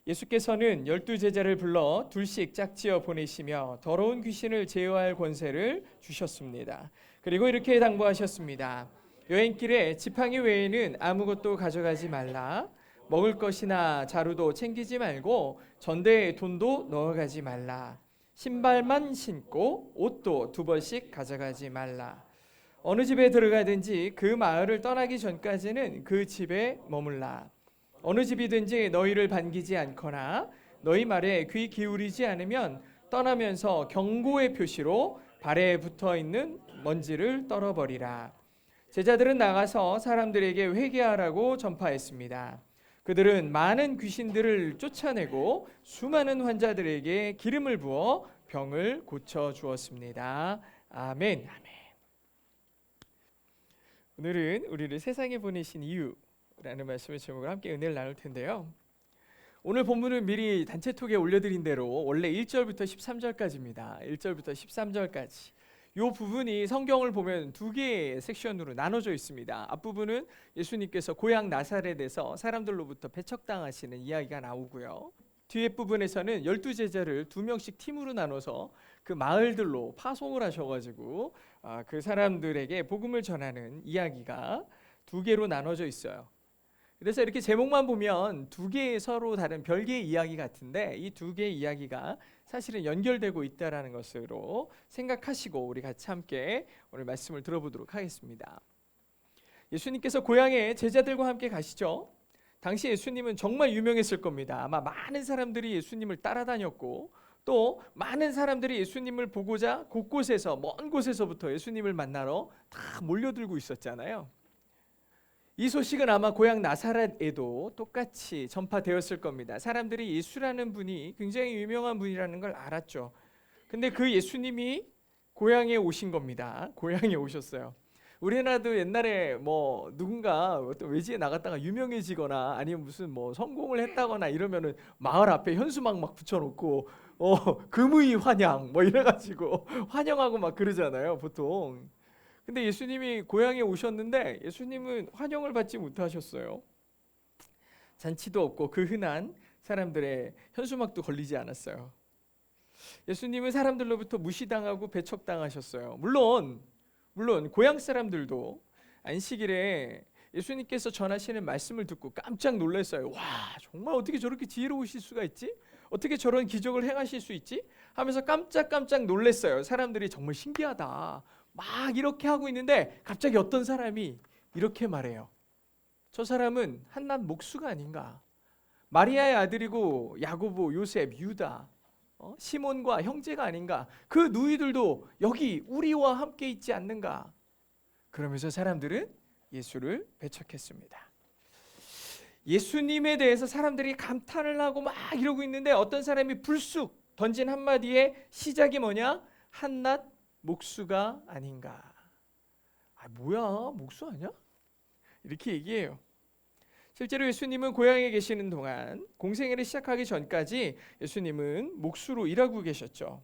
예수께서는 12제자를 불러 둘씩 짝지어 보내시며 더러운 귀신을 제어할 권세를 주셨습니다. 그리고 이렇게 당부하셨습니다. 여행길에 지팡이 외에는 아무것도 가져가지 말라. 먹을 것이나 자루도 챙기지 말고 전대에 돈도 넣어가지 말라. 신발만 신고 옷도 2벌씩 가져가지 말라. 어느 집에 들어가든지 그 마을을 떠나기 전까지는 그 집에 머물라. 어느 집이든지 너희를 반기지 않거나 너희 말에 귀 기울이지 않으면 떠나면서 경고의 표시로 발에 붙어 있는 먼지를 떨어버리라. 제자들은 나가서 사람들에게 회개하라고 전파했습니다. 그들은 많은 귀신들을 쫓아내고 수많은 환자들에게 기름을 부어 병을 고쳐 주었습니다. 아멘. 오늘은 우리를 세상에 보내신 이유라는 말씀의 제목으로 함께 은혜를 나눌 텐데요. 오늘 본문은 미리 단체톡에 올려드린 대로 원래 1절부터 13절까지입니다. 1절부터 13절까지. 이 부분이 성경을 보면 2개의 섹션으로 나눠져 있습니다. 앞부분은 예수님께서 고향 나사렛에서 사람들로부터 배척당하시는 이야기가 나오고요. 뒤에 부분에서는 12제자를 2명씩 팀으로 나눠서 그 마을들로 파송을 하셔가지고 그 사람들에게 복음을 전하는 이야기가 2개로 나눠져 있어요. 그래서 이렇게 제목만 보면 2개의 서로 다른 별개의 이야기 같은데 이 2개의 이야기가 사실은 연결되고 있다는 것으로 생각하시고 우리 같이 함께 오늘 말씀을 들어보도록 하겠습니다. 예수님께서 고향에 제자들과 함께 가시죠. 당시 예수님은 정말 유명했을 겁니다. 아마 많은 사람들이 예수님을 따라다녔고 또 많은 사람들이 예수님을 보고자 곳곳에서 먼 곳에서부터 예수님을 만나러 다 몰려들고 있었잖아요. 이 소식은 아마 고향 나사렛에도 똑같이 전파되었을 겁니다. 사람들이 예수라는 분이 굉장히 유명한 분이라는 걸 알았죠. 근데 그 예수님이 고향에 오신 겁니다. 고향에 오셨어요. 우리나라도 옛날에 뭐 누군가 어떤 외지에 나갔다가 유명해지거나 아니면 무슨 뭐 성공을 했다거나 이러면은 마을 앞에 현수막 막 붙여놓고 금의 환영 뭐 이래가지고 환영하고 막 그러잖아요, 보통. 근데 예수님이 고향에 오셨는데 예수님은 환영을 받지 못하셨어요. 잔치도 없고 그 흔한 사람들의 현수막도 걸리지 않았어요. 예수님은 사람들로부터 무시당하고 배척당하셨어요. 물론 고향 사람들도 안식일에 예수님께서 전하시는 말씀을 듣고 깜짝 놀랐어요. 와, 정말 어떻게 저렇게 지혜로우실 수가 있지? 어떻게 저런 기적을 행하실 수 있지? 하면서 깜짝 놀랐어요. 사람들이 정말 신기하다. 막 이렇게 하고 있는데 갑자기 어떤 사람이 이렇게 말해요. 저 사람은 한낱 목수가 아닌가? 마리아의 아들이고 야고보, 요셉, 유다, 시몬과 형제가 아닌가? 그 누이들도 여기 우리와 함께 있지 않는가? 그러면서 사람들은 예수를 배척했습니다. 예수님에 대해서 사람들이 감탄을 하고 막 이러고 있는데 어떤 사람이 불쑥 던진 한마디의 시작이 뭐냐? 한낱 목수가 아닌가? 뭐야, 목수 아니야? 이렇게 얘기해요. 실제로 예수님은 고향에 계시는 동안 공생애를 시작하기 전까지 예수님은 목수로 일하고 계셨죠.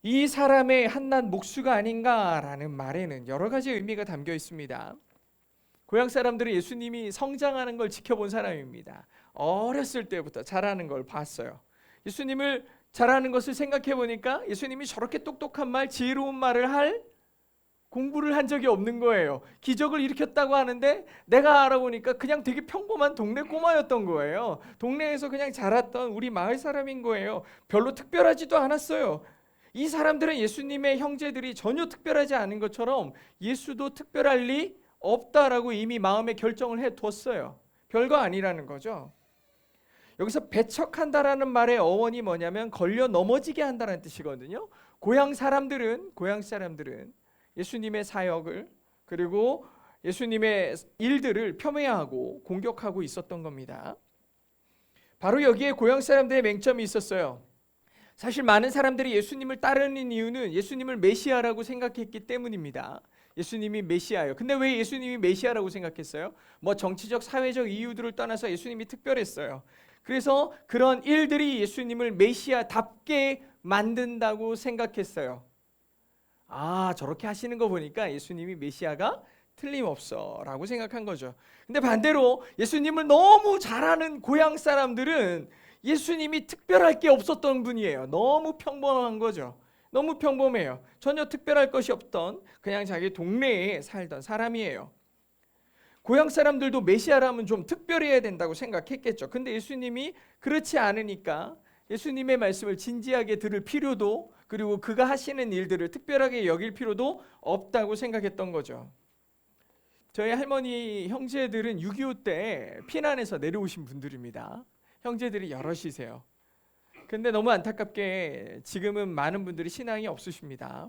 이 사람의 한낱 목수가 아닌가라는 말에는 여러 가지 의미가 담겨 있습니다. 고향 사람들은 예수님이 성장하는 걸 지켜본 사람입니다. 어렸을 때부터 자라는 걸 봤어요. 예수님을 잘하는 것을 생각해 보니까 예수님이 저렇게 똑똑한 말, 지혜로운 말을 할 공부를 한 적이 없는 거예요. 기적을 일으켰다고 하는데 내가 알아보니까 그냥 되게 평범한 동네 꼬마였던 거예요. 동네에서 그냥 자랐던 우리 마을 사람인 거예요. 별로 특별하지도 않았어요. 이 사람들은 예수님의 형제들이 전혀 특별하지 않은 것처럼 예수도 특별할 리 없다라고 이미 마음에 결정을 해뒀어요. 별거 아니라는 거죠. 여기서 배척한다라는 말의 어원이 뭐냐면 걸려 넘어지게 한다는 뜻이거든요. 고향 사람들은 예수님의 사역을 그리고 예수님의 일들을 폄훼하고 공격하고 있었던 겁니다. 바로 여기에 고향 사람들의 맹점이 있었어요. 사실 많은 사람들이 예수님을 따르는 이유는 예수님을 메시아라고 생각했기 때문입니다. 예수님이 메시아예요. 근데 왜 예수님이 메시아라고 생각했어요? 뭐 정치적, 사회적 이유들을 떠나서 예수님이 특별했어요. 그래서 그런 일들이 예수님을 메시아답게 만든다고 생각했어요. 저렇게 하시는 거 보니까 예수님이 메시아가 틀림없어라고 생각한 거죠. 근데 반대로 예수님을 너무 잘 아는 고향 사람들은 예수님이 특별할 게 없었던 분이에요. 너무 평범한 거죠. 너무 평범해요. 전혀 특별할 것이 없던 그냥 자기 동네에 살던 사람이에요. 고향 사람들도 메시아라면 좀 특별해야 된다고 생각했겠죠. 근데 예수님이 그렇지 않으니까 예수님의 말씀을 진지하게 들을 필요도, 그리고 그가 하시는 일들을 특별하게 여길 필요도 없다고 생각했던 거죠. 저희 할머니 형제들은 6.25 때 피난해서 내려오신 분들입니다. 형제들이 여럿이세요. 근데 너무 안타깝게 지금은 많은 분들이 신앙이 없으십니다.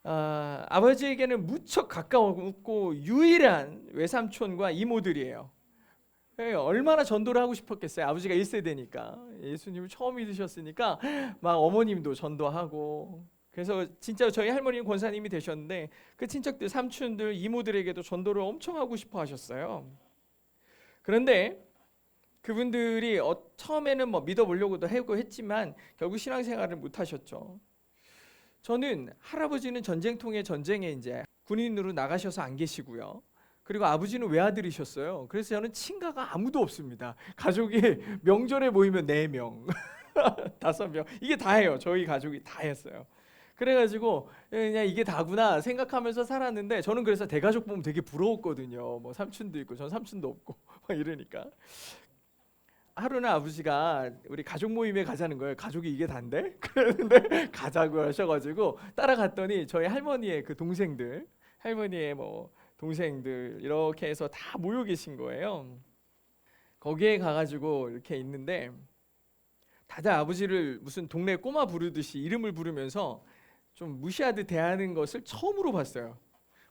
아버지에게는 무척 가까웠고 유일한 외삼촌과 이모들이에요. 얼마나 전도를 하고 싶었겠어요. 아버지가 1세대니까 예수님을 처음 믿으셨으니까 막 어머님도 전도하고, 그래서 진짜 저희 할머니는 권사님이 되셨는데 그 친척들, 삼촌들, 이모들에게도 전도를 엄청 하고 싶어 하셨어요. 그런데 그분들이 처음에는 뭐 믿어보려고도 하고 했지만 결국 신앙생활을 못 하셨죠. 저는 할아버지는 전쟁통에 전쟁에 이제 군인으로 나가셔서 안 계시고요. 그리고 아버지는 외아들이셨어요. 그래서 저는 친가가 아무도 없습니다. 가족이 명절에 모이면 4명, 5명, 이게 다예요. 저희 가족이 다 했어요. 그래가지고 그냥 이게 다구나 생각하면서 살았는데, 저는 그래서 대가족 보면 되게 부러웠거든요. 뭐 삼촌도 있고 전 삼촌도 없고 막 이러니까. 하루는 아버지가 우리 가족 모임에 가자는 거예요. 가족이 이게 단데? 그랬는데 가자고 하셔가지고 따라갔더니 저희 할머니의 그 동생들, 할머니의 뭐 동생들 이렇게 해서 다 모여 계신 거예요. 거기에 가가지고 이렇게 있는데 다들 아버지를 무슨 동네 꼬마 부르듯이 이름을 부르면서 좀 무시하듯 대하는 것을 처음으로 봤어요.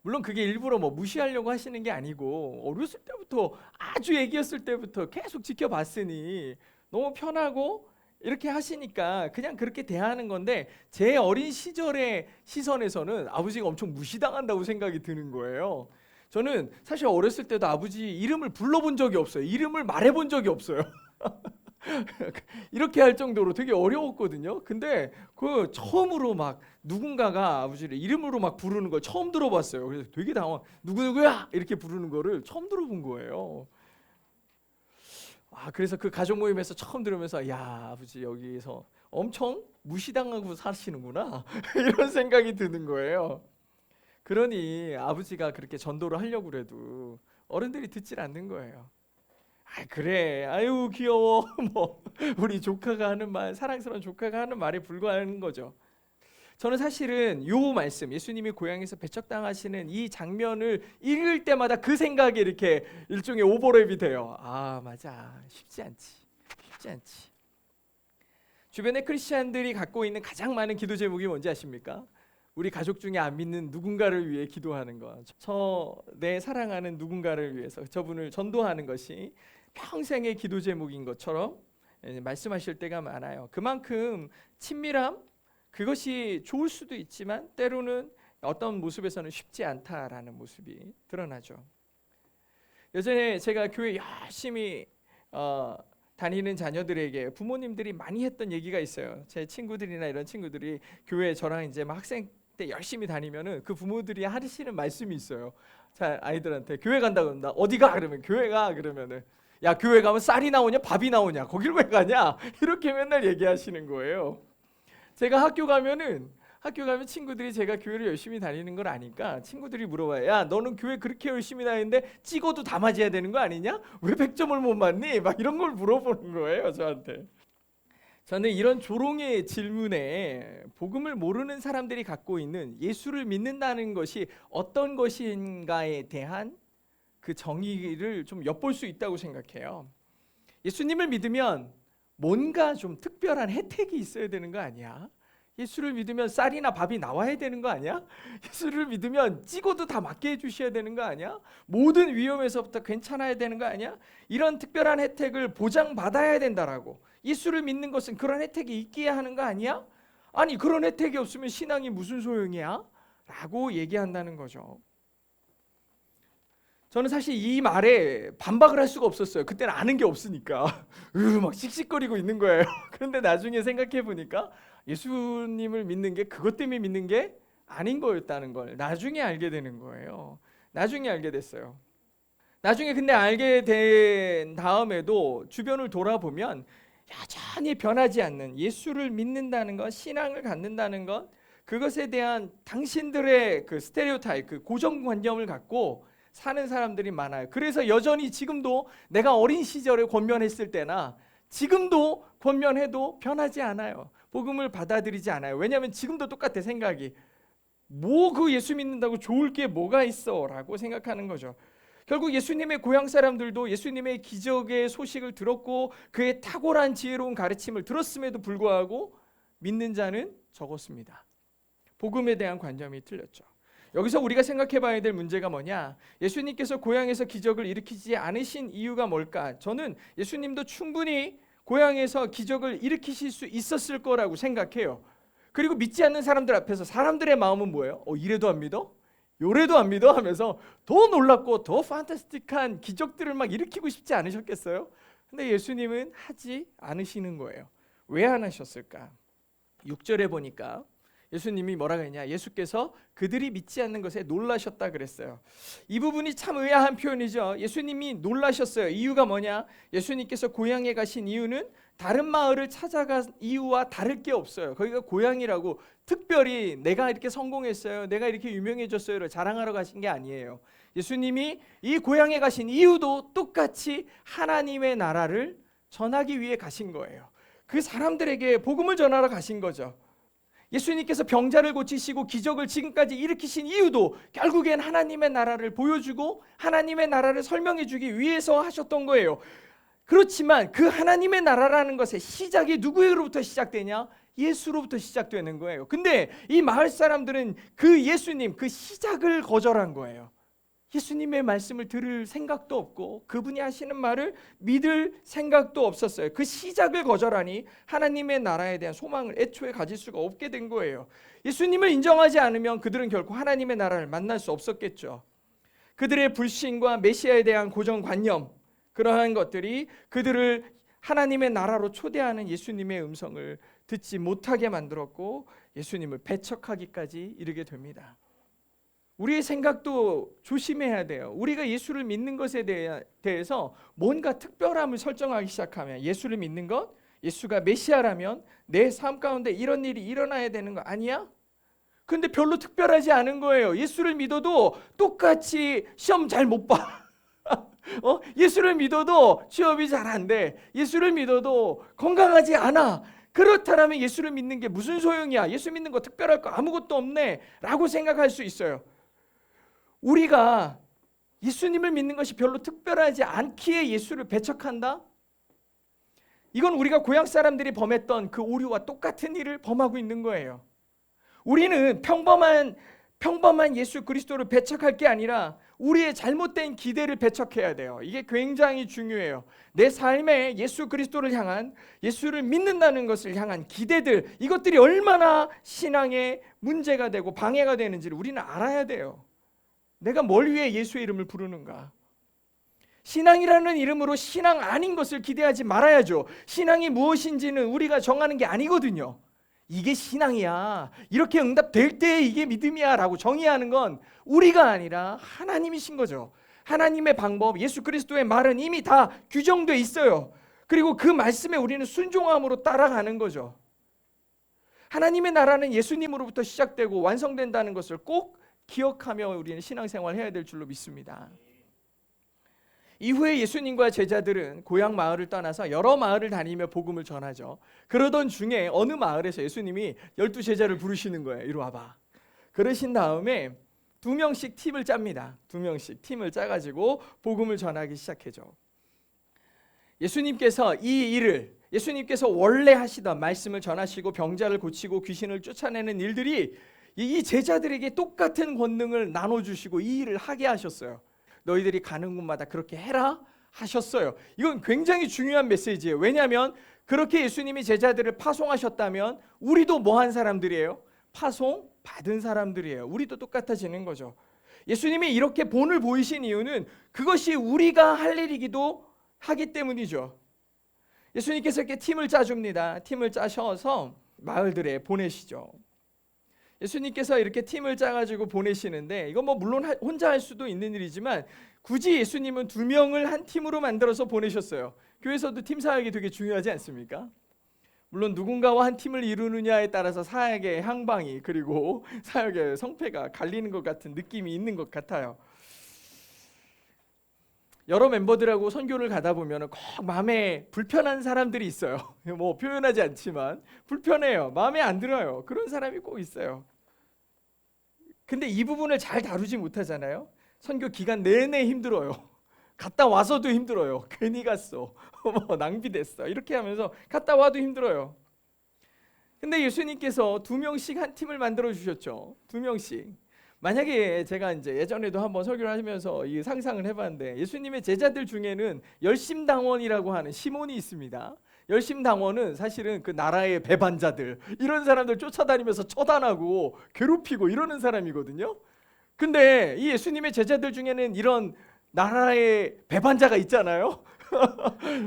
물론 그게 일부러 뭐 무시하려고 하시는 게 아니고 어렸을 때부터, 아주 애기였을 때부터 계속 지켜봤으니 너무 편하고 이렇게 하시니까 그냥 그렇게 대하는 건데, 제 어린 시절의 시선에서는 아버지가 엄청 무시당한다고 생각이 드는 거예요. 저는 사실 어렸을 때도 아버지 이름을 불러본 적이 없어요. 이름을 말해본 적이 없어요. 이렇게 할 정도로 되게 어려웠거든요. 근데 그 처음으로 막 누군가가 아버지를 이름으로 막 부르는 걸 처음 들어봤어요. 그래서 되게 당황. 누구누구야 이렇게 부르는 거를 처음 들어본 거예요. 그래서 그 가족 모임에서 처음 들으면서 야, 아버지 여기서 엄청 무시당하고 사시는구나 이런 생각이 드는 거예요. 그러니 아버지가 그렇게 전도를 하려고 그래도 어른들이 듣질 않는 거예요. 그래, 아유 귀여워 뭐 우리 조카가 하는 말, 사랑스러운 조카가 하는 말에 불과한 거죠. 저는 사실은 요 말씀, 예수님이 고향에서 배척당하시는 이 장면을 읽을 때마다 그 생각이 이렇게 일종의 오버랩이 돼요. 맞아, 쉽지 않지. 주변의 크리스찬들이 갖고 있는 가장 많은 기도 제목이 뭔지 아십니까? 우리 가족 중에 안 믿는 누군가를 위해 기도하는 것, 내 사랑하는 누군가를 위해서 저분을 전도하는 것이 평생의 기도 제목인 것처럼 말씀하실 때가 많아요. 그만큼 친밀함, 그것이 좋을 수도 있지만 때로는 어떤 모습에서는 쉽지 않다라는 모습이 드러나죠. 예전에 제가 교회 열심히 다니는 자녀들에게 부모님들이 많이 했던 얘기가 있어요. 제 친구들이나 이런 친구들이 교회 저랑 이제 막 학생 때 열심히 다니면은 그 부모들이 하시는 말씀이 있어요. 자, 아이들한테 교회 간다 그런다. 어디 가? 그러면 교회 가. 그러면은 야, 교회 가면 쌀이 나오냐 밥이 나오냐 거길 왜 가냐 이렇게 맨날 얘기하시는 거예요. 제가 학교 가면 친구들이 제가 교회를 열심히 다니는 걸 아니까 친구들이 물어봐요. 야, 너는 교회 그렇게 열심히 다니는데 찍어도 다 맞아야 되는 거 아니냐? 왜 100점을 못 맞니? 막 이런 걸 물어보는 거예요, 저한테. 저는 이런 조롱의 질문에 복음을 모르는 사람들이 갖고 있는 예수를 믿는다는 것이 어떤 것인가에 대한 그 정의를 좀 엿볼 수 있다고 생각해요. 예수님을 믿으면 뭔가 좀 특별한 혜택이 있어야 되는 거 아니야? 예수를 믿으면 쌀이나 밥이 나와야 되는 거 아니야? 예수를 믿으면 찍어도 다 맞게 해주셔야 되는 거 아니야? 모든 위험에서부터 괜찮아야 되는 거 아니야? 이런 특별한 혜택을 보장받아야 된다라고. 예수를 믿는 것은 그런 혜택이 있기에 하는 거 아니야? 아니, 그런 혜택이 없으면 신앙이 무슨 소용이야? 라고 얘기한다는 거죠. 저는 사실 이 말에 반박을 할 수가 없었어요. 그때는 아는 게 없으니까 막 씩씩거리고 있는 거예요. 그런데 나중에 생각해 보니까 예수님을 믿는 게 그것 때문에 믿는 게 아닌 거였다는 걸 나중에 알게 되는 거예요. 나중에 알게 됐어요. 나중에 근데 알게 된 다음에도 주변을 돌아보면 여전히 변하지 않는 예수를 믿는다는 것, 신앙을 갖는다는 것, 그것에 대한 당신들의 그 스테레오타입, 그 고정관념을 갖고 사는 사람들이 많아요. 그래서 여전히 지금도 내가 어린 시절에 권면했을 때나 지금도 권면해도 변하지 않아요. 복음을 받아들이지 않아요. 왜냐하면 지금도 똑같아. 생각이 뭐 그 예수 믿는다고 좋을 게 뭐가 있어 라고 생각하는 거죠. 결국 예수님의 고향 사람들도 예수님의 기적의 소식을 들었고 그의 탁월한 지혜로운 가르침을 들었음에도 불구하고 믿는 자는 적었습니다. 복음에 대한 관점이 틀렸죠. 여기서 우리가 생각해 봐야 될 문제가 뭐냐? 예수님께서 고향에서 기적을 일으키지 않으신 이유가 뭘까? 저는 예수님도 충분히 고향에서 기적을 일으키실 수 있었을 거라고 생각해요. 그리고 믿지 않는 사람들 앞에서 사람들의 마음은 뭐예요? 이래도 안 믿어? 요래도 안 믿어? 하면서 더 놀랍고 더 판타스틱한 기적들을 막 일으키고 싶지 않으셨겠어요? 근데 예수님은 하지 않으시는 거예요. 왜 안 하셨을까? 6절에 보니까 예수님이 뭐라고 했냐? 예수께서 그들이 믿지 않는 것에 놀라셨다 그랬어요. 이 부분이 참 의아한 표현이죠. 예수님이 놀라셨어요. 이유가 뭐냐? 예수님께서 고향에 가신 이유는 다른 마을을 찾아간 이유와 다를 게 없어요. 거기가 고향이라고 특별히 내가 이렇게 성공했어요, 내가 이렇게 유명해졌어요를 자랑하러 가신 게 아니에요. 예수님이 이 고향에 가신 이유도 똑같이 하나님의 나라를 전하기 위해 가신 거예요. 그 사람들에게 복음을 전하러 가신 거죠. 예수님께서 병자를 고치시고 기적을 지금까지 일으키신 이유도 결국엔 하나님의 나라를 보여주고 하나님의 나라를 설명해 주기 위해서 하셨던 거예요. 그렇지만 그 하나님의 나라라는 것의 시작이 누구로부터 시작되냐? 예수로부터 시작되는 거예요. 근데 이 마을 사람들은 그 예수님, 그 시작을 거절한 거예요. 예수님의 말씀을 들을 생각도 없고 그분이 하시는 말을 믿을 생각도 없었어요. 그 시작을 거절하니 하나님의 나라에 대한 소망을 애초에 가질 수가 없게 된 거예요. 예수님을 인정하지 않으면 그들은 결코 하나님의 나라를 만날 수 없었겠죠. 그들의 불신과 메시아에 대한 고정관념, 그러한 것들이 그들을 하나님의 나라로 초대하는 예수님의 음성을 듣지 못하게 만들었고 예수님을 배척하기까지 이르게 됩니다. 우리의 생각도 조심해야 돼요. 우리가 예수를 믿는 것에 대해서 뭔가 특별함을 설정하기 시작하면, 예수를 믿는 것, 예수가 메시아라면 내 삶 가운데 이런 일이 일어나야 되는 거 아니야? 근데 별로 특별하지 않은 거예요. 예수를 믿어도 똑같이 시험 잘 못 봐. 예수를 믿어도 취업이 잘 안 돼. 예수를 믿어도 건강하지 않아. 그렇다면 예수를 믿는 게 무슨 소용이야? 예수 믿는 거 특별할 거 아무것도 없네 라고 생각할 수 있어요. 우리가 예수님을 믿는 것이 별로 특별하지 않기에 예수를 배척한다? 이건 우리가 고향 사람들이 범했던 그 오류와 똑같은 일을 범하고 있는 거예요. 우리는 평범한 예수 그리스도를 배척할 게 아니라 우리의 잘못된 기대를 배척해야 돼요. 이게 굉장히 중요해요. 내 삶에 예수 그리스도를 향한, 예수를 믿는다는 것을 향한 기대들, 이것들이 얼마나 신앙에 문제가 되고 방해가 되는지를 우리는 알아야 돼요. 내가 뭘 위해 예수의 이름을 부르는가? 신앙이라는 이름으로 신앙 아닌 것을 기대하지 말아야죠. 신앙이 무엇인지는 우리가 정하는 게 아니거든요. 이게 신앙이야, 이렇게 응답될 때 이게 믿음이야 라고 정의하는 건 우리가 아니라 하나님이신 거죠. 하나님의 방법, 예수 그리스도의 말은 이미 다 규정돼 있어요. 그리고 그 말씀에 우리는 순종함으로 따라가는 거죠. 하나님의 나라는 예수님으로부터 시작되고 완성된다는 것을 꼭 기억하며 우리는 신앙생활을 해야 될 줄로 믿습니다. 이후에 예수님과 제자들은 고향 마을을 떠나서 여러 마을을 다니며 복음을 전하죠. 그러던 중에 어느 마을에서 예수님이 12제자를 부르시는 거예요. 이리 와봐. 그러신 다음에 2명씩 팀을 짭니다. 2명씩 팀을 짜가지고 복음을 전하기 시작해죠. 예수님께서 이 일을, 예수님께서 원래 하시던 말씀을 전하시고 병자를 고치고 귀신을 쫓아내는 일들이 이 제자들에게 똑같은 권능을 나눠주시고 이 일을 하게 하셨어요. 너희들이 가는 곳마다 그렇게 해라 하셨어요. 이건 굉장히 중요한 메시지예요. 왜냐하면 그렇게 예수님이 제자들을 파송하셨다면 우리도 뭐 한 사람들이에요? 파송 받은 사람들이에요. 우리도 똑같아지는 거죠. 예수님이 이렇게 본을 보이신 이유는 그것이 우리가 할 일이기도 하기 때문이죠. 예수님께서 이렇게 팀을 짜줍니다. 팀을 짜셔서 마을들에 보내시죠. 예수님께서 이렇게 팀을 짜가지고 보내시는데 이건 뭐 물론 혼자 할 수도 있는 일이지만 굳이 예수님은 2명을 한 팀으로 만들어서 보내셨어요. 교회에서도 팀 사역이 되게 중요하지 않습니까? 물론 누군가와 한 팀을 이루느냐에 따라서 사역의 향방이 그리고 사역의 성패가 갈리는 것 같은 느낌이 있는 것 같아요. 여러 멤버들하고 선교를 가다 보면 꼭 마음에 불편한 사람들이 있어요. 뭐 표현하지 않지만 불편해요. 마음에 안 들어요. 그런 사람이 꼭 있어요. 근데 이 부분을 잘 다루지 못하잖아요. 선교 기간 내내 힘들어요. 갔다 와서도 힘들어요. 괜히 갔어. 뭐 낭비됐어. 이렇게 하면서 갔다 와도 힘들어요. 근데 예수님께서 2명씩 한 팀을 만들어 주셨죠. 2명씩. 만약에 제가 이제 예전에도 한번 설교를 하면서 이 상상을 해봤는데 예수님의 제자들 중에는 열심당원이라고 하는 시몬이 있습니다. 열심당원은 사실은 그 나라의 배반자들 이런 사람들 쫓아다니면서 처단하고 괴롭히고 이러는 사람이거든요. 근데 이 예수님의 제자들 중에는 이런 나라의 배반자가 있잖아요.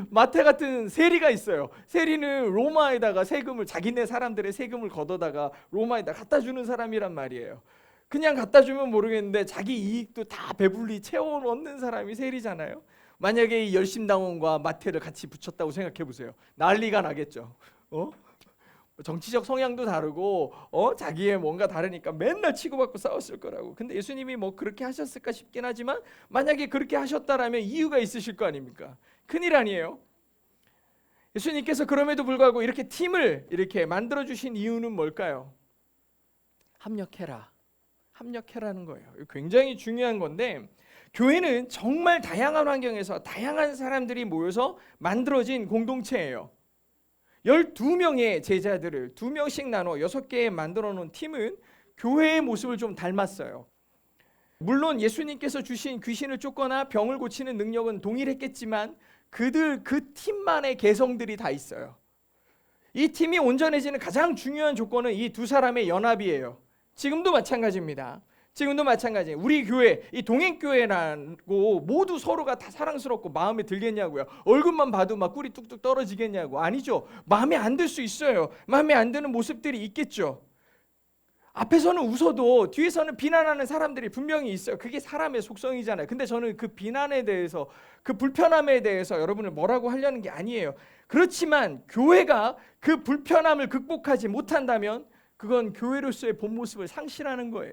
마태 같은 세리가 있어요. 세리는 로마에다가 세금을 자기네 사람들의 세금을 걷어다가 로마에다 갖다 주는 사람이란 말이에요. 그냥 갖다 주면 모르겠는데 자기 이익도 다 배불리 채워 넣는 사람이 세리잖아요. 만약에 이 열심당원과 마태를 같이 붙였다고 생각해 보세요. 난리가 나겠죠. 정치적 성향도 다르고 자기의 뭔가 다르니까 맨날 치고받고 싸웠을 거라고. 근데 예수님이 뭐 그렇게 하셨을까 싶긴 하지만 만약에 그렇게 하셨다라면 이유가 있으실 거 아닙니까? 큰일 아니에요. 예수님께서 그럼에도 불구하고 이렇게 팀을 이렇게 만들어 주신 이유는 뭘까요? 합력해라는 거예요. 굉장히 중요한 건데 교회는 정말 다양한 환경에서 다양한 사람들이 모여서 만들어진 공동체예요. 12명의 제자들을 2명씩 나눠 6개에 만들어 놓은 팀은 교회의 모습을 좀 닮았어요. 물론 예수님께서 주신 귀신을 쫓거나 병을 고치는 능력은 동일했겠지만 그 팀만의 개성들이 다 있어요. 이 팀이 온전해지는 가장 중요한 조건은 이 2사람의 연합이에요. 지금도 마찬가지입니다. 지금도 마찬가지. 우리 교회, 이 동행교회라고 모두 서로가 다 사랑스럽고 마음에 들겠냐고요. 얼굴만 봐도 막 꿀이 뚝뚝 떨어지겠냐고. 아니죠. 마음에 안 들 수 있어요. 마음에 안 드는 모습들이 있겠죠. 앞에서는 웃어도 뒤에서는 비난하는 사람들이 분명히 있어요. 그게 사람의 속성이잖아요. 근데 저는 그 비난에 대해서, 그 불편함에 대해서 여러분을 뭐라고 하려는 게 아니에요. 그렇지만 교회가 그 불편함을 극복하지 못한다면 그건 교회로서의 본 모습을 상실하는 거예요.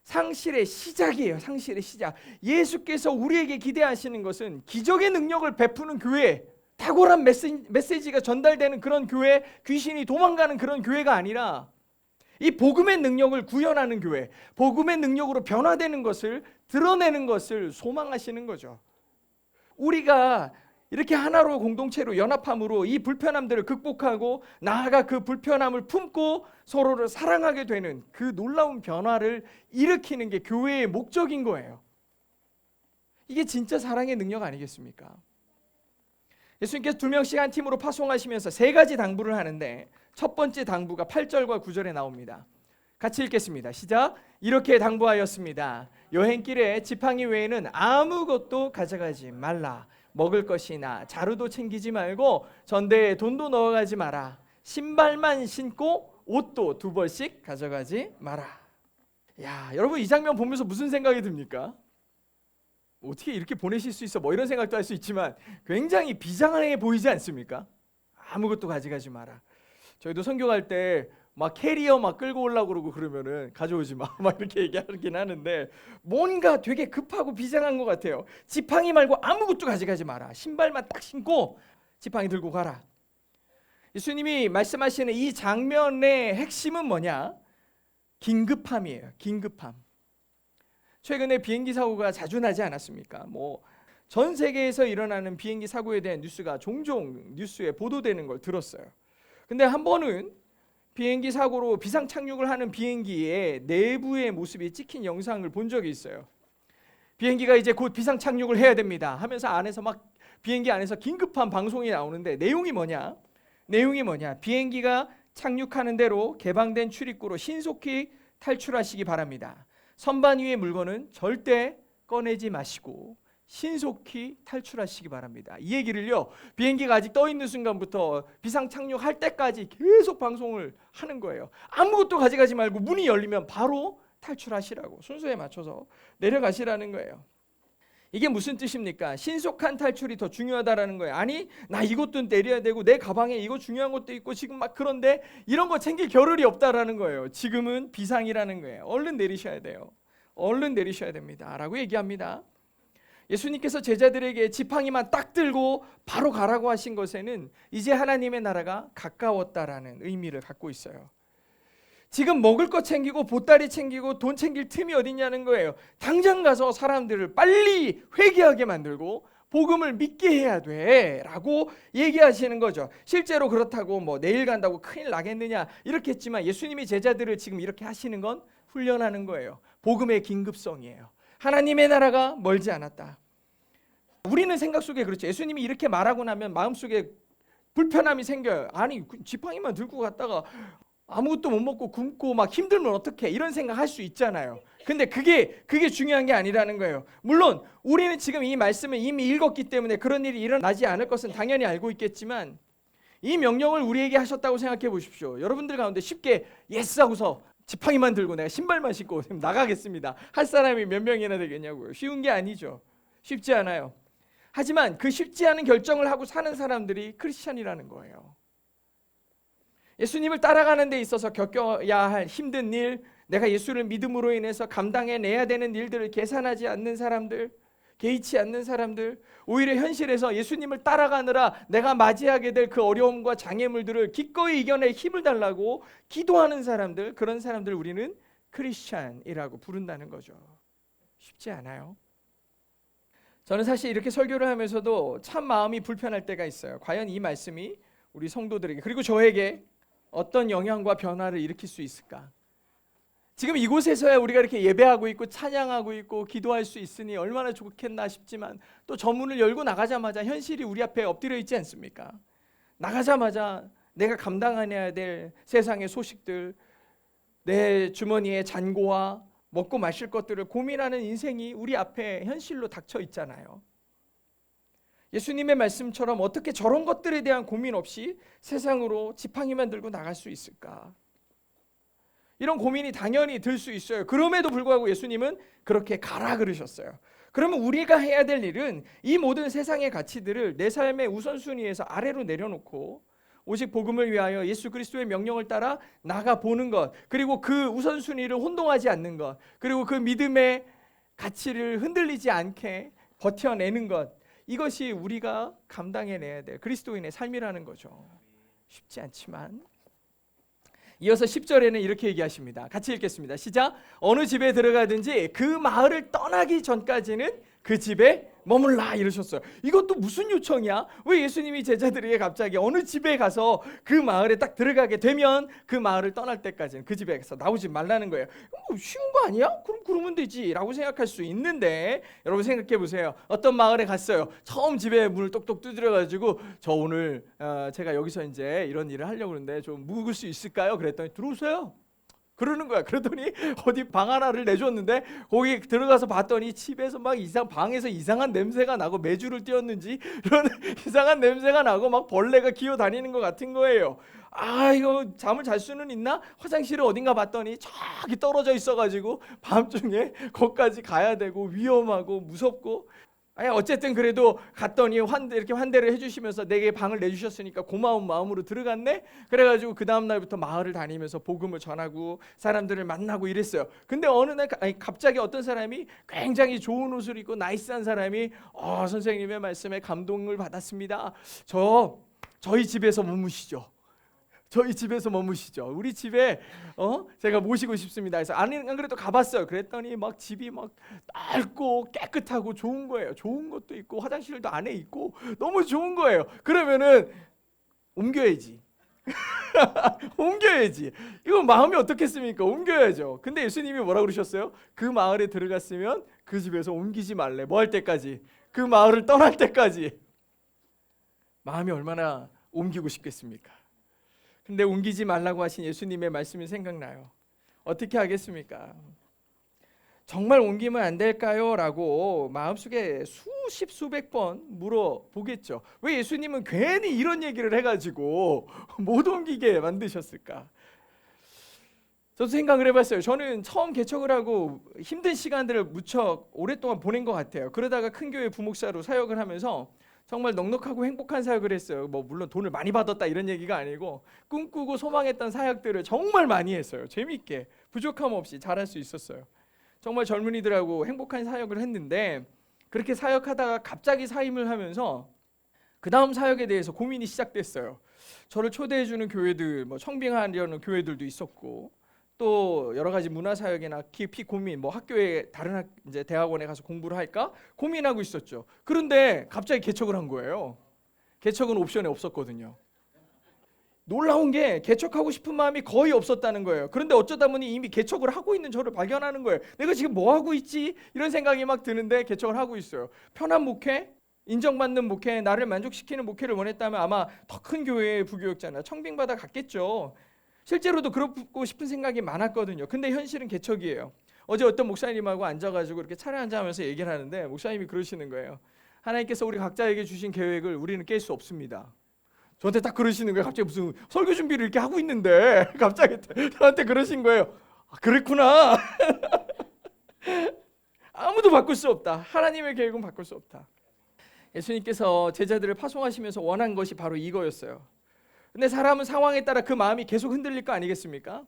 상실의 시작이에요. 상실의 시작. 예수께서 우리에게 기대하시는 것은 기적의 능력을 베푸는 교회, 탁월한 메시지가 전달되는 그런 교회, 귀신이 도망가는 그런 교회가 아니라 이 복음의 능력을 구현하는 교회, 복음의 능력으로 변화되는 것을 드러내는 것을 소망하시는 거죠. 우리가 이렇게 하나로 공동체로 연합함으로 이 불편함들을 극복하고 나아가 그 불편함을 품고 서로를 사랑하게 되는 그 놀라운 변화를 일으키는 게 교회의 목적인 거예요. 이게 진짜 사랑의 능력 아니겠습니까? 예수님께서 2명씩 한 팀으로 파송하시면서 3가지 당부를 하는데 첫 번째 당부가 8절과 9절에 나옵니다. 같이 읽겠습니다. 시작. 이렇게 당부하였습니다. 여행길에 지팡이 외에는 아무것도 가져가지 말라. 먹을 것이나 자루도 챙기지 말고 전대에 돈도 넣어가지 마라. 신발만 신고 옷도 2벌씩 가져가지 마라. 야, 여러분 이 장면 보면서 무슨 생각이 듭니까? 어떻게 이렇게 보내실 수 있어? 뭐 이런 생각도 할 수 있지만 굉장히 비장하게 보이지 않습니까? 아무것도 가져가지 마라. 저희도 선교 갈 때 막 캐리어 막 끌고 오려고 그러고 그러면은 가져오지 마 막 이렇게 얘기하긴 하는데 뭔가 되게 급하고 비장한 것 같아요. 지팡이 말고 아무것도 가져가지 마라. 신발만 딱 신고 지팡이 들고 가라. 예수님이 말씀하시는 이 장면의 핵심은 뭐냐? 긴급함이에요. 긴급함. 최근에 비행기 사고가 자주 나지 않았습니까? 뭐 전 세계에서 일어나는 비행기 사고에 대한 뉴스가 종종 뉴스에 보도되는 걸 들었어요. 근데 한 번은 비행기 사고로 비상 착륙을 하는 비행기의 내부의 모습이 찍힌 영상을 본 적이 있어요. 비행기가 이제 곧 비상 착륙을 해야 됩니다 하면서 안에서 막 비행기 안에서 긴급한 방송이 나오는데 내용이 뭐냐? 비행기가 착륙하는 대로 개방된 출입구로 신속히 탈출하시기 바랍니다. 선반 위의 물건은 절대 꺼내지 마시고 신속히 탈출하시기 바랍니다. 이 얘기를요, 비행기가 아직 떠 있는 순간부터 비상 착륙할 때까지 계속 방송을 하는 거예요. 아무것도 가져가지 말고 문이 열리면 바로 탈출하시라고, 순서에 맞춰서 내려가시라는 거예요. 이게 무슨 뜻입니까? 신속한 탈출이 더 중요하다라는 거예요. 아니, 나 이것도 내려야 되고 내 가방에 이거 중요한 것도 있고 지금 막 그런데 이런 거 챙길 겨를이 없다라는 거예요. 지금은 비상이라는 거예요. 얼른 내리셔야 돼요. 얼른 내리셔야 됩니다. 라고 얘기합니다. 예수님께서 제자들에게 지팡이만 딱 들고 바로 가라고 하신 것에는 이제 하나님의 나라가 가까웠다라는 의미를 갖고 있어요. 지금 먹을 거 챙기고 보따리 챙기고 돈 챙길 틈이 어딨냐는 거예요. 당장 가서 사람들을 빨리 회개하게 만들고 복음을 믿게 해야 돼 라고 얘기하시는 거죠. 실제로 그렇다고 뭐 내일 간다고 큰일 나겠느냐 이렇게 했지만 예수님이 제자들을 지금 이렇게 하시는 건 훈련하는 거예요. 복음의 긴급성이에요. 하나님의 나라가 멀지 않았다. 우리는 생각 속에 그렇죠. 예수님이 이렇게 말하고 나면 마음속에 불편함이 생겨요. 아니, 지팡이만 들고 갔다가 아무것도 못 먹고 굶고 막 힘들면 어떡해, 이런 생각 할 수 있잖아요. 근데 그게 중요한 게 아니라는 거예요. 물론 우리는 지금 이 말씀을 이미 읽었기 때문에 그런 일이 일어나지 않을 것은 당연히 알고 있겠지만 이 명령을 우리에게 하셨다고 생각해 보십시오. 여러분들 가운데 쉽게 예스 하고서 지팡이만 들고 내가 신발만 신고 나가겠습니다 할 사람이 몇 명이나 되겠냐고요. 쉬운 게 아니죠. 쉽지 않아요. 하지만 그 쉽지 않은 결정을 하고 사는 사람들이 크리스찬이라는 거예요. 예수님을 따라가는 데 있어서 겪어야 할 힘든 일, 내가 예수를 믿음으로 인해서 감당해내야 되는 일들을 계산하지 않는 사람들, 개의치 않는 사람들, 오히려 현실에서 예수님을 따라가느라 내가 맞이하게 될 그 어려움과 장애물들을 기꺼이 이겨낼 힘을 달라고 기도하는 사람들, 그런 사람들 우리는 크리스찬이라고 부른다는 거죠. 쉽지 않아요. 저는 사실 이렇게 설교를 하면서도 참 마음이 불편할 때가 있어요. 과연 이 말씀이 우리 성도들에게 그리고 저에게 어떤 영향과 변화를 일으킬 수 있을까? 지금 이곳에서야 우리가 이렇게 예배하고 있고 찬양하고 있고 기도할 수 있으니 얼마나 좋겠나 싶지만 또 저 문을 열고 나가자마자 현실이 우리 앞에 엎드려 있지 않습니까? 나가자마자 내가 감당해야 될 세상의 소식들, 내 주머니의 잔고와 먹고 마실 것들을 고민하는 인생이 우리 앞에 현실로 닥쳐 있잖아요. 예수님의 말씀처럼 어떻게 저런 것들에 대한 고민 없이 세상으로 지팡이만 들고 나갈 수 있을까? 이런 고민이 당연히 들 수 있어요. 그럼에도 불구하고 예수님은 그렇게 가라 그러셨어요. 그러면 우리가 해야 될 일은 이 모든 세상의 가치들을 내 삶의 우선순위에서 아래로 내려놓고 오직 복음을 위하여 예수 그리스도의 명령을 따라 나가보는 것, 그리고 그 우선순위를 혼동하지 않는 것, 그리고 그 믿음의 가치를 흔들리지 않게 버텨내는 것, 이것이 우리가 감당해내야 될 그리스도인의 삶이라는 거죠. 쉽지 않지만 이어서 10절에는 이렇게 얘기하십니다. 같이 읽겠습니다. 시작. 어느 집에 들어가든지 그 마을을 떠나기 전까지는 그 집에 머물라 이러셨어요. 이것도 무슨 요청이야? 왜 예수님이 제자들에게 갑자기 어느 집에 가서 그 마을에 딱 들어가게 되면 그 마을을 떠날 때까지는 그 집에서 나오지 말라는 거예요. 쉬운 거 아니야? 그럼 그러면 되지 라고 생각할 수 있는데 여러분 생각해 보세요. 어떤 마을에 갔어요. 처음 집에 문을 똑똑 두드려가지고 저 오늘 제가 여기서 이제 이런 일을 하려고 하는데 좀 묵을 수 있을까요? 그랬더니 들어오세요 그러는 거야. 그러더니 어디 방 하나를 내줬는데 거기 들어가서 봤더니 집에서 막 방에서 이상한 냄새가 나고 메주를 띄웠는지 이런 이상한 냄새가 나고 막 벌레가 기어다니는 것 같은 거예요. 아, 이거 잠을 잘 수는 있나? 화장실을 어딘가 봤더니 저기 떨어져 있어가지고 밤중에 거기까지 가야 되고 위험하고 무섭고, 아니 어쨌든 그래도 갔더니 이렇게 환대를 해주시면서 내게 방을 내주셨으니까 고마운 마음으로 들어갔네. 그래가지고 그 다음 날부터 마을을 다니면서 복음을 전하고 사람들을 만나고 이랬어요. 근데 어느 날 갑자기 어떤 사람이 굉장히 좋은 옷을 입고 나이스한 사람이 선생님의 말씀에 감동을 받았습니다. 저희 집에서 머무시죠. 저희 집에서 머무시죠. 우리 집에 제가 모시고 싶습니다. 그래서 안 그래도 가봤어요. 그랬더니 막 집이 막 넓고 깨끗하고 좋은 거예요. 좋은 것도 있고 화장실도 안에 있고 너무 좋은 거예요. 그러면은 옮겨야지. 옮겨야지. 이거 마음이 어떻겠습니까? 옮겨야죠. 근데 예수님이 뭐라 그러셨어요? 그 마을에 들어갔으면 그 집에서 옮기지 말래. 뭐 할 때까지? 그 마을을 떠날 때까지. 마음이 얼마나 옮기고 싶겠습니까? 근데 옮기지 말라고 하신 예수님의 말씀이 생각나요. 어떻게 하겠습니까? 정말 옮기면 안 될까요? 라고 마음속에 수십 수백 번 물어보겠죠. 왜 예수님은 괜히 이런 얘기를 해가지고 못 옮기게 만드셨을까? 저도 생각을 해봤어요. 저는 처음 개척을 하고 힘든 시간들을 무척 오랫동안 보낸 것 같아요. 그러다가 큰 교회 부목사로 사역을 하면서 정말 넉넉하고 행복한 사역을 했어요. 뭐 물론 돈을 많이 받았다 이런 얘기가 아니고 꿈꾸고 소망했던 사역들을 정말 많이 했어요. 재미있게 부족함 없이 잘할 수 있었어요. 정말 젊은이들하고 행복한 사역을 했는데 그렇게 사역하다가 갑자기 사임을 하면서 그 다음 사역에 대해서 고민이 시작됐어요. 저를 초대해주는 교회들, 뭐 청빙하려는 교회들도 있었고 또 여러 가지 문화 사역이나 깊이 고민, 뭐 학교에 다른 이제 대학원에 가서 공부를 할까 고민하고 있었죠. 그런데 갑자기 개척을 한 거예요. 개척은 옵션에 없었거든요. 놀라운 게 개척하고 싶은 마음이 거의 없었다는 거예요. 그런데 어쩌다 보니 이미 개척을 하고 있는 저를 발견하는 거예요. 내가 지금 뭐 하고 있지? 이런 생각이 막 드는데 개척을 하고 있어요. 편한 목회, 인정받는 목회, 나를 만족시키는 목회를 원했다면 아마 더 큰 교회의 부교육자나 청빙받아 갔겠죠. 실제로도 그러고 싶은 생각이 많았거든요. 근데 현실은 개척이에요. 어제 어떤 목사님하고 앉아가지고 이렇게 차례 앉아하면서 얘기를 하는데 목사님이 그러시는 거예요. 하나님께서 우리 각자에게 주신 계획을 우리는 깰 수 없습니다. 저한테 딱 그러시는 거예요. 갑자기 무슨 설교 준비를 이렇게 하고 있는데 갑자기 저한테 그러신 거예요. 아, 그랬구나. 아무도 바꿀 수 없다. 하나님의 계획은 바꿀 수 없다. 예수님께서 제자들을 파송하시면서 원한 것이 바로 이거였어요. 근데 사람은 상황에 따라 그 마음이 계속 흔들릴 거 아니겠습니까?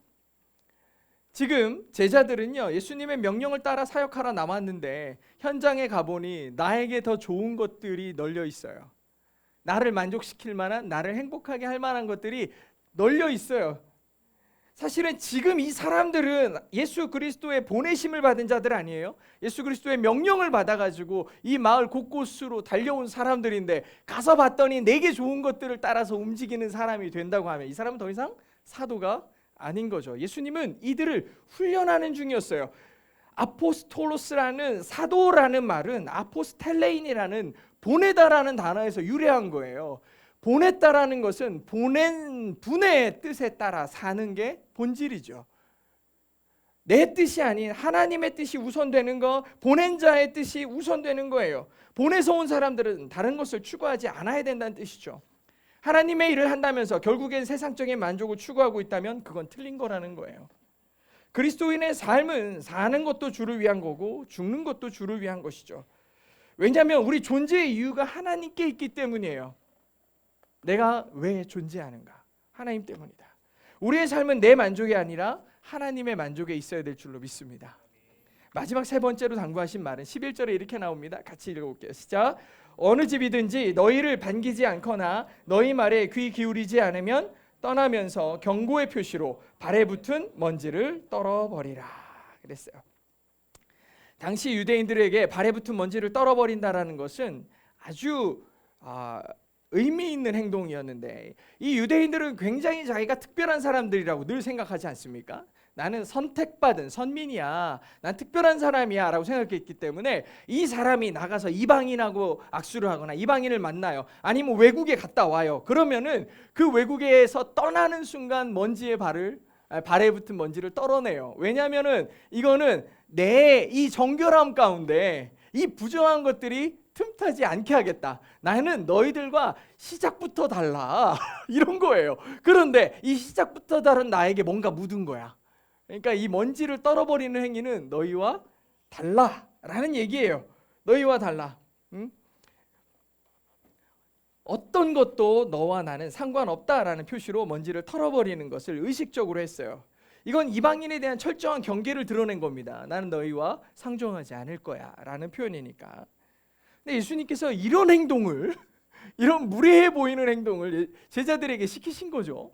지금 제자들은요, 예수님의 명령을 따라 사역하러 남았는데 현장에 가보니 나에게 더 좋은 것들이 널려 있어요. 나를 만족시킬 만한, 나를 행복하게 할 만한 것들이 널려 있어요. 사실은 지금 이 사람들은 예수 그리스도의 보내심을 받은 자들 아니에요? 예수 그리스도의 명령을 받아가지고 이 마을 곳곳으로 달려온 사람들인데 가서 봤더니 내게 좋은 것들을 따라서 움직이는 사람이 된다고 하면 이 사람은 더 이상 사도가 아닌 거죠. 예수님은 이들을 훈련하는 중이었어요. 아포스톨로스라는 사도라는 말은 아포스텔레인이라는 보내다라는 단어에서 유래한 거예요. 보냈다라는 것은 보낸 분의 뜻에 따라 사는 게 본질이죠. 내 뜻이 아닌 하나님의 뜻이 우선되는 거, 보낸 자의 뜻이 우선되는 거예요. 보내서 온 사람들은 다른 것을 추구하지 않아야 된다는 뜻이죠. 하나님의 일을 한다면서 결국엔 세상적인 만족을 추구하고 있다면 그건 틀린 거라는 거예요. 그리스도인의 삶은 사는 것도 주를 위한 거고 죽는 것도 주를 위한 것이죠. 왜냐하면 우리 존재의 이유가 하나님께 있기 때문이에요. 내가 왜 존재하는가? 하나님 때문이다. 우리의 삶은 내 만족이 아니라 하나님의 만족에 있어야 될 줄로 믿습니다. 마지막 세 번째로 당부하신 말은 11절에 이렇게 나옵니다. 같이 읽어볼게요. 시작. 어느 집이든지 너희를 반기지 않거나 너희 말에 귀 기울이지 않으면 떠나면서 경고의 표시로 발에 붙은 먼지를 떨어버리라 그랬어요. 당시 유대인들에게 발에 붙은 먼지를 떨어버린다라는 것은 아주 의미 있는 행동이었는데 이 유대인들은 굉장히 자기가 특별한 사람들이라고 늘 생각하지 않습니까? 나는 선택받은 선민이야, 난 특별한 사람이야 라고 생각했기 때문에 이 사람이 나가서 이방인하고 악수를 하거나 이방인을 만나요, 아니면 외국에 갔다 와요. 그러면은 그 외국에서 떠나는 순간 발에 붙은 먼지를 떨어내요. 왜냐하면은 이거는 내 이 정결함 가운데 이 부정한 것들이 틈타지 않게 하겠다. 나는 너희들과 시작부터 달라. 이런 거예요. 그런데 이 시작부터 다른 나에게 뭔가 묻은 거야. 그러니까 이 먼지를 떨어버리는 행위는 너희와 달라라는 얘기예요. 너희와 달라. 응? 어떤 것도 너와 나는 상관없다라는 표시로 먼지를 털어버리는 것을 의식적으로 했어요. 이건 이방인에 대한 철저한 경계를 드러낸 겁니다. 나는 너희와 상종하지 않을 거야 라는 표현이니까. 근데 예수님께서 이런 행동을, 이런 무례해 보이는 행동을 제자들에게 시키신 거죠.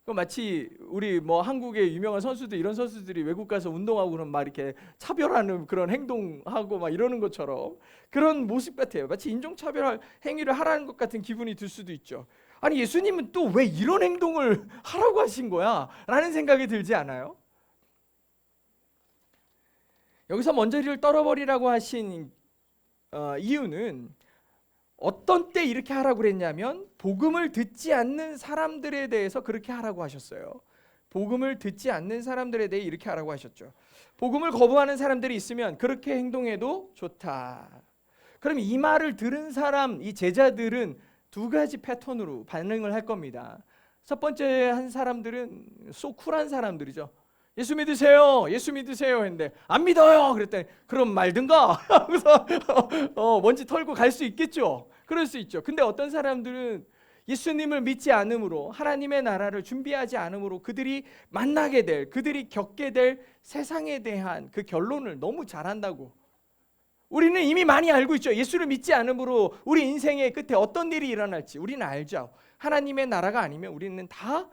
마치 우리 뭐 한국의 유명한 선수들, 이런 선수들이 외국 가서 운동하고 그러면 막 이렇게 차별하는 그런 행동하고 막 이러는 것처럼 그런 모습 같아요. 마치 인종차별 행위를 하라는 것 같은 기분이 들 수도 있죠. 아니 예수님은 또 왜 이런 행동을 하라고 하신 거야? 라는 생각이 들지 않아요? 여기서 먼지를 떨어버리라고 하신 이유는 어떤 때 이렇게 하라고 그랬냐면 복음을 듣지 않는 사람들에 대해서 그렇게 하라고 하셨어요. 복음을 듣지 않는 사람들에 대해 이렇게 하라고 하셨죠. 복음을 거부하는 사람들이 있으면 그렇게 행동해도 좋다. 그럼 이 말을 들은 사람, 이 제자들은 두 가지 패턴으로 반응을 할 겁니다. 첫 번째 한 사람들은 쿨한 사람들이죠. 예수 믿으세요. 예수 믿으세요. 했는데 안 믿어요. 그랬더니 그럼 말든가. 그래서 먼지 털고 갈 수 있겠죠. 그럴 수 있죠. 근데 어떤 사람들은 예수님을 믿지 않으므로, 하나님의 나라를 준비하지 않으므로 그들이 만나게 될, 그들이 겪게 될 세상에 대한 그 결론을 너무 잘한다고. 우리는 이미 많이 알고 있죠. 예수를 믿지 않으므로 우리 인생의 끝에 어떤 일이 일어날지 우리는 알죠. 하나님의 나라가 아니면 우리는 다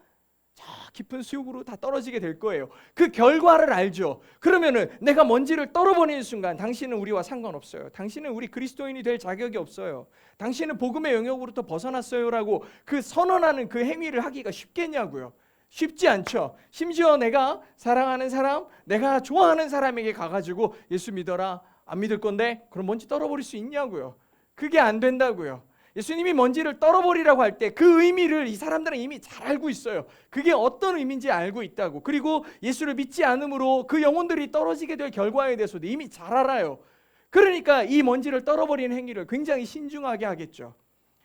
저 깊은 수욕으로 다 떨어지게 될 거예요. 그 결과를 알죠. 그러면은 내가 먼지를 떨어버리는 순간 당신은 우리와 상관없어요. 당신은 우리 그리스도인이 될 자격이 없어요. 당신은 복음의 영역으로부터 벗어났어요라고 그 선언하는 그 행위를 하기가 쉽겠냐고요. 쉽지 않죠. 심지어 내가 사랑하는 사람, 내가 좋아하는 사람에게 가가지고 예수 믿어라. 안 믿을 건데 그럼 먼지 떨어버릴 수 있냐고요. 그게 안 된다고요. 예수님이 먼지를 떨어버리라고 할 때 그 의미를 이 사람들은 이미 잘 알고 있어요. 그게 어떤 의미인지 알고 있다고. 그리고 예수를 믿지 않으므로 그 영혼들이 떨어지게 될 결과에 대해서도 이미 잘 알아요. 그러니까 이 먼지를 떨어버리는 행위를 굉장히 신중하게 하겠죠.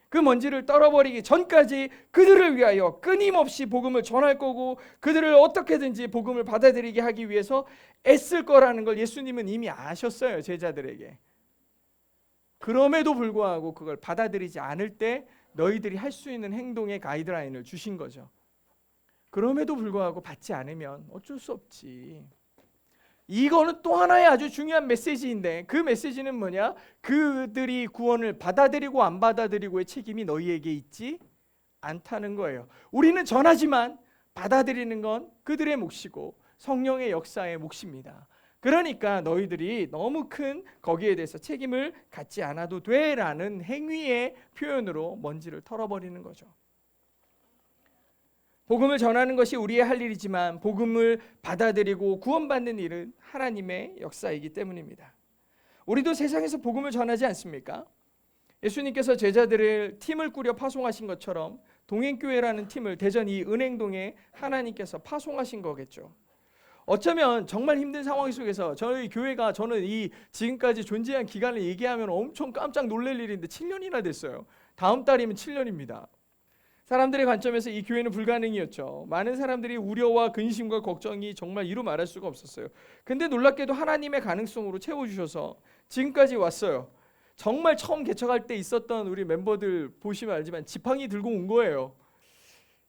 그 먼지를 떨어버리기 전까지 그들을 위하여 끊임없이 복음을 전할 거고 그들을 어떻게든지 복음을 받아들이게 하기 위해서 애쓸 거라는 걸 예수님은 이미 아셨어요. 제자들에게. 그럼에도 불구하고 그걸 받아들이지 않을 때 너희들이 할 수 있는 행동의 가이드라인을 주신 거죠. 그럼에도 불구하고 받지 않으면 어쩔 수 없지. 이거는 또 하나의 아주 중요한 메시지인데 그 메시지는 뭐냐? 그들이 구원을 받아들이고 안 받아들이고의 책임이 너희에게 있지 않다는 거예요. 우리는 전하지만 받아들이는 건 그들의 몫이고 성령의 역사의 몫입니다. 그러니까 너희들이 너무 큰 거기에 대해서 책임을 갖지 않아도 돼라는 행위의 표현으로 먼지를 털어버리는 거죠. 복음을 전하는 것이 우리의 할 일이지만 복음을 받아들이고 구원받는 일은 하나님의 역사이기 때문입니다. 우리도 세상에서 복음을 전하지 않습니까? 예수님께서 제자들을 팀을 꾸려 파송하신 것처럼 동행교회라는 팀을 대전 이 은행동에 하나님께서 파송하신 거겠죠. 어쩌면 정말 힘든 상황 속에서 저희 교회가 저는 이 지금까지 존재한 기간을 얘기하면 엄청 깜짝 놀랄 일인데 7년이나 됐어요. 다음 달이면 7년입니다. 사람들의 관점에서 이 교회는 불가능이었죠. 많은 사람들이 우려와 근심과 걱정이 정말 이루 말할 수가 없었어요. 근데 놀랍게도 하나님의 가능성으로 채워주셔서 지금까지 왔어요. 정말 처음 개척할 때 있었던 우리 멤버들 보시면 알지만 지팡이 들고 온 거예요.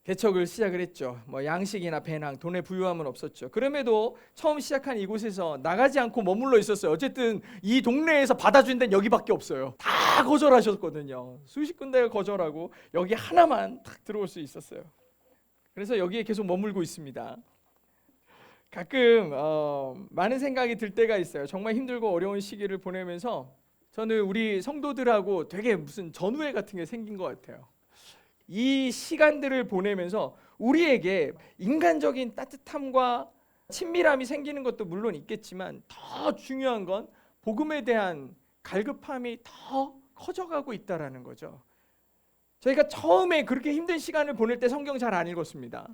개척을 시작을 했죠. 뭐 양식이나 배낭, 돈의 부유함은 없었죠. 그럼에도 처음 시작한 이곳에서 나가지 않고 머물러 있었어요. 어쨌든 이 동네에서 받아준 데는 여기밖에 없어요. 다 거절하셨거든요. 수십 군데가 거절하고 여기 하나만 딱 들어올 수 있었어요. 그래서 여기에 계속 머물고 있습니다. 가끔 많은 생각이 들 때가 있어요. 정말 힘들고 어려운 시기를 보내면서 저는 우리 성도들하고 되게 무슨 전우회 같은 게 생긴 것 같아요. 이 시간들을 보내면서 우리에게 인간적인 따뜻함과 친밀함이 생기는 것도 물론 있겠지만 더 중요한 건 복음에 대한 갈급함이 더 커져가고 있다라는 거죠. 저희가 처음에 그렇게 힘든 시간을 보낼 때 성경 잘 안 읽었습니다.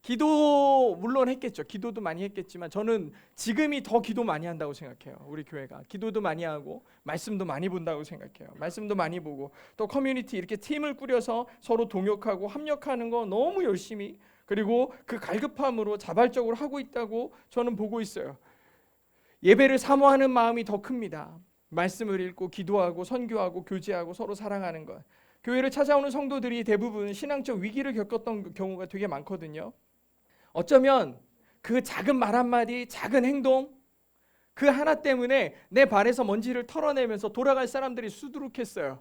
기도 물론 했겠죠. 기도도 많이 했겠지만 저는 지금이 더 기도 많이 한다고 생각해요. 우리 교회가 기도도 많이 하고 말씀도 많이 본다고 생각해요. 말씀도 많이 보고 또 커뮤니티 이렇게 팀을 꾸려서 서로 동역하고 협력하는 거 너무 열심히 그리고 그 갈급함으로 자발적으로 하고 있다고 저는 보고 있어요. 예배를 사모하는 마음이 더 큽니다. 말씀을 읽고 기도하고 선교하고 교제하고 서로 사랑하는 것. 교회를 찾아오는 성도들이 대부분 신앙적 위기를 겪었던 경우가 되게 많거든요. 어쩌면 그 작은 말 한마디, 작은 행동 그 하나 때문에 내 발에서 먼지를 털어내면서 돌아갈 사람들이 수두룩했어요.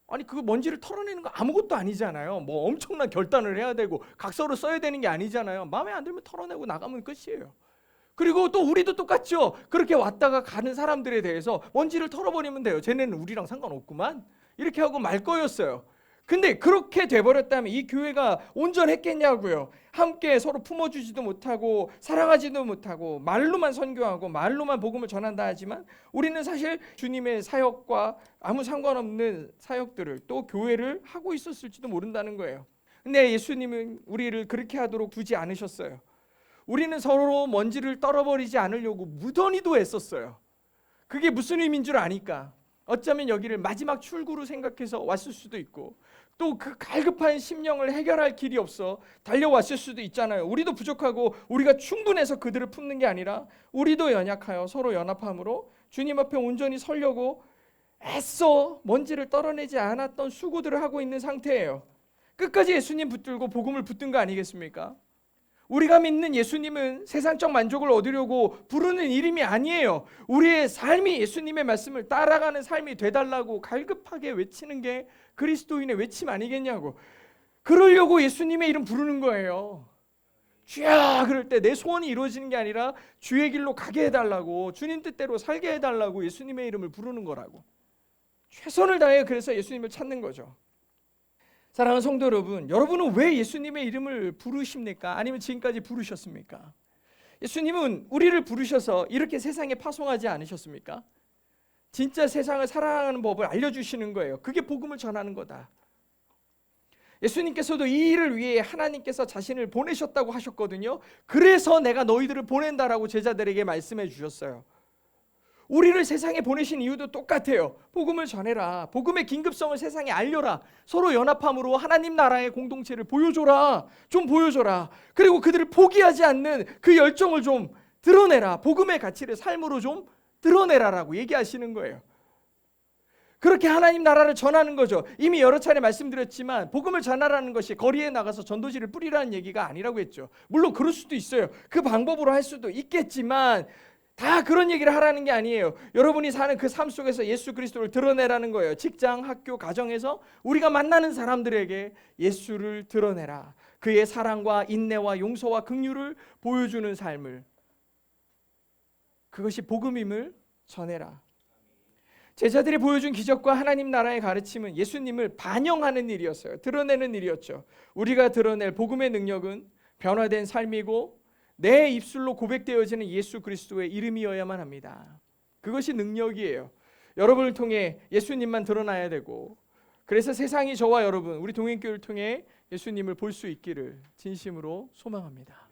아니 그 먼지를 털어내는 거 아무것도 아니잖아요. 뭐 엄청난 결단을 해야 되고 각서를 써야 되는 게 아니잖아요. 마음에 안 들면 털어내고 나가면 끝이에요. 그리고 또 우리도 똑같죠. 그렇게 왔다가 가는 사람들에 대해서 먼지를 털어버리면 돼요. 쟤네는 우리랑 상관없구만. 이렇게 하고 말 거였어요. 근데 그렇게 돼버렸다면 이 교회가 온전했겠냐고요. 함께 서로 품어주지도 못하고 사랑하지도 못하고 말로만 선교하고 말로만 복음을 전한다 하지만 우리는 사실 주님의 사역과 아무 상관없는 사역들을 또 교회를 하고 있었을지도 모른다는 거예요. 근데 예수님은 우리를 그렇게 하도록 두지 않으셨어요. 우리는 서로 먼지를 떨어버리지 않으려고 무던히도 애썼어요. 그게 무슨 의미인 줄 아니까. 어쩌면 여기를 마지막 출구로 생각해서 왔을 수도 있고, 또 그 갈급한 심령을 해결할 길이 없어 달려왔을 수도 있잖아요. 우리도 부족하고 우리가 충분해서 그들을 품는 게 아니라 우리도 연약하여 서로 연합함으로 주님 앞에 온전히 서려고 애써 먼지를 떨어내지 않았던 수고들을 하고 있는 상태예요. 끝까지 예수님 붙들고 복음을 붙든 거 아니겠습니까? 우리가 믿는 예수님은 세상적 만족을 얻으려고 부르는 이름이 아니에요. 우리의 삶이 예수님의 말씀을 따라가는 삶이 되달라고 갈급하게 외치는 게 그리스도인의 외침 아니겠냐고. 그러려고 예수님의 이름 부르는 거예요. 주야 그럴 때 내 소원이 이루어지는 게 아니라 주의 길로 가게 해달라고, 주님 뜻대로 살게 해달라고 예수님의 이름을 부르는 거라고. 최선을 다해 그래서 예수님을 찾는 거죠. 사랑하는 성도 여러분, 여러분은 왜 예수님의 이름을 부르십니까? 아니면 지금까지 부르셨습니까? 예수님은 우리를 부르셔서 이렇게 세상에 파송하지 않으셨습니까? 진짜 세상을 사랑하는 법을 알려주시는 거예요. 그게 복음을 전하는 거다. 예수님께서도 이 일을 위해 하나님께서 자신을 보내셨다고 하셨거든요. 그래서 내가 너희들을 보낸다라고 제자들에게 말씀해 주셨어요. 우리를 세상에 보내신 이유도 똑같아요. 복음을 전해라. 복음의 긴급성을 세상에 알려라. 서로 연합함으로 하나님 나라의 공동체를 보여줘라. 좀 보여줘라. 그리고 그들을 포기하지 않는 그 열정을 좀 드러내라. 복음의 가치를 삶으로 좀 드러내라라고 얘기하시는 거예요. 그렇게 하나님 나라를 전하는 거죠. 이미 여러 차례 말씀드렸지만 복음을 전하라는 것이 거리에 나가서 전도지를 뿌리라는 얘기가 아니라고 했죠. 물론 그럴 수도 있어요. 그 방법으로 할 수도 있겠지만 다 그런 얘기를 하라는 게 아니에요. 여러분이 사는 그 삶 속에서 예수 그리스도를 드러내라는 거예요. 직장, 학교, 가정에서 우리가 만나는 사람들에게 예수를 드러내라. 그의 사랑과 인내와 용서와 긍휼을 보여주는 삶을, 그것이 복음임을 전해라. 제자들이 보여준 기적과 하나님 나라의 가르침은 예수님을 반영하는 일이었어요. 드러내는 일이었죠. 우리가 드러낼 복음의 능력은 변화된 삶이고 내 입술로 고백되어지는 예수 그리스도의 이름이어야만 합니다. 그것이 능력이에요. 여러분을 통해 예수님만 드러나야 되고, 그래서 세상이 저와 여러분, 우리 동행교회를 통해 예수님을 볼 수 있기를 진심으로 소망합니다.